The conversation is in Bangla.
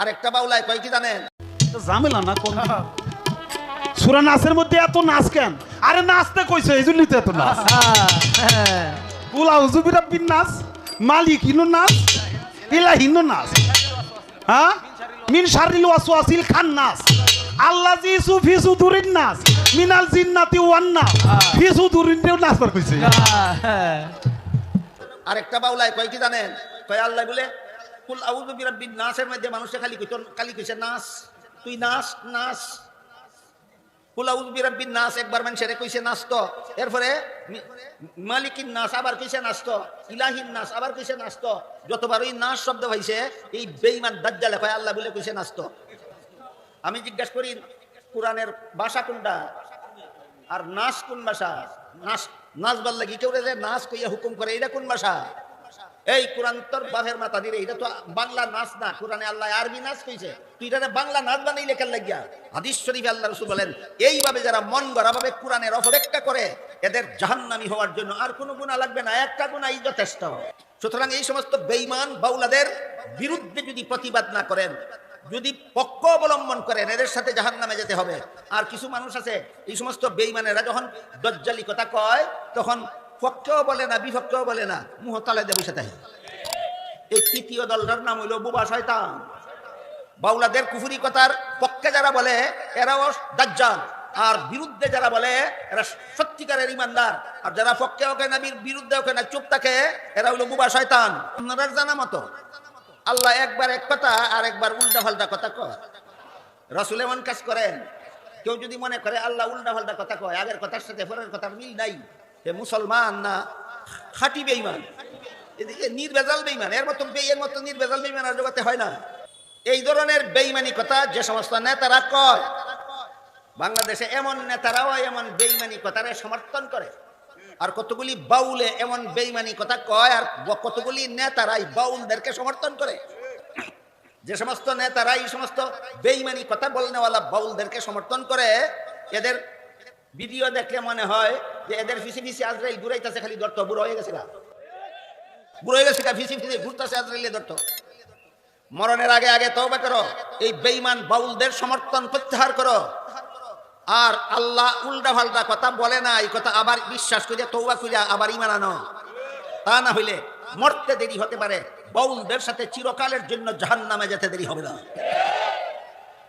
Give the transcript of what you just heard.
আর একটা বাউলায় কয় কি জানেন? ঝামেলা না কোন সূরা নাসের মধ্যে এত নাচ কেন? আরে নাচতে কইছে এই জন্যই তো এত নাচ। কুল আউযু বিরাব্বিন নাস, মালিকিন নাস, ইলাহিন নাস, হ্যাঁ মিন শাররিল ওয়াসওয়াসিল খান্নাস, আল্লাযী ফি সুদুরিন নাস মিনাল জিন্নাতি ওয়ান নাস, ফি সুদুরিন নাস পার কইছে। আর একটা বাউলায় কয় কি জানেন? কয় আল্লাহ বলে কুল আউযু বিরাব্বিন নাসের মধ্যে মানুষে খালি কইছে নাস, তুই নাস নাস। কুল আউযু বিরাব্বিন নাস একবার মানুষের কইছে নাস তো, এরপরে মালিকিন নাস আবার কইছে নাস তো, ইলাহিন নাস আবার কইছে নাস তো। যতবার ওই নাস শব্দ হইছে এই বেঈমান দাজ্জালে কয় আল্লাহ বলে কইছে নাস তো। আমি জিজ্ঞাসা করি কোরআনের ভাষা কোনটা আর নাস কোন ভাষা? নাস নাচ ভাল লাগি কেউ যে নাচ কইয়া হুকুম করে এটা কোন ভাষা? এই কোরআন তোর বাপের মাথা দিলে এটা তো বাংলা নাচ না, কোরআনে আল্লাহ আরবি নাচ কইছে, তুই এটা বাংলা নাচ বানাই লেখার লাগিয়া। হাদিস শরীফে আল্লাহ রাসূল বলেন এইভাবে যারা মন গড়া ভাবে কোরআনের অপব্যাখ্যা করে এদের জাহান্নামী হওয়ার জন্য আর কোনো গুনাহ লাগবে না, একটা গুনাহই যথেষ্ট। সুতরাং এই সমস্ত বেঈমান বাউলাদের বিরুদ্ধে যদি প্রতিবাদ না করেন, যদি পক্ষ অবলম্বন করেন, এদের সাথে জাহান্নামে যেতে হবে। আর কিছু মানুষ আছে এই সমস্ত বেঈমানেরা যখন দজ্জালি কথা কয় তখন পক্ষেও বলে না বিপক্ষেও বলে না, মুহ তালায় দেবে সাথে। এই তৃতীয় দলটার নাম হইল বুবা শয়তান। বাউলাদের কুফরি কথার পক্ষে যারা বলে এরাও দাজ্জাল, আর বিরুদ্ধে যারা বলে এরা সত্যিকারের ইমানদার। আর যারা পক্ষে ওকে না বিরুদ্ধে ওকে না চুপ থাকে এরা হইল বুবা শয়তান। আপনারা জানা মতো আল্লাহ একবার এক কথা আর একবার উল্টা পাল্টা কথা কয়। রাসূল এমন কাজ করেন, কেউ যদি মনে করে আল্লাহ উল্টা পাল্টা কথা কয়, আগের কথার সাথে পরের কথার মিল নাই, এ মুসলমান না খাঁটি বেঈমান, এদিকে নির্ভেজাল বেঈমান। এর মতো নির্ভেজাল বেঈমান আর জগতে হয় না। এই ধরনের বেঈমানি কথা যে সমস্ত নেতারা কয়, বাংলাদেশে এমন নেতারাও এমন বেঈমানি কথারে সমর্থন করে। আর কতগুলি বাউলে এমন বেঈমানি কথা কয়, আর কতগুলি নেতারাই বাউলদেরকে সমর্থন করে। যে সমস্ত নেতারা এই সমস্ত বেঈমানি কথা বলনেওয়ালা বাউলদেরকে সমর্থন করে, এদের ভিডিও দেখলে মনে হয় যে এদের ফিসি ফিসি আজরাইল ঘুরাইতেছে, খালি ধরতো বুড়ো হয়ে গেছে, ফিসি ফিসি ঘুরতেছে আজরাইলে ধরতো। মরণের আগে আগে তওবা করো, এই বেঈমান বাউলদের সমর্থন প্রত্যাহার করো। আর আল্লাহ উল্টা পাল্টা কথা বলে না এই কথা আবার বিশ্বাস করিয়া তওবা করিয়া আবার ঈমান আনো। তা না হইলে মরতে দেরি হতে পারে, বাউলদের সাথে চিরকালের জন্য জাহান্নামে যেতে দেরি হবে না।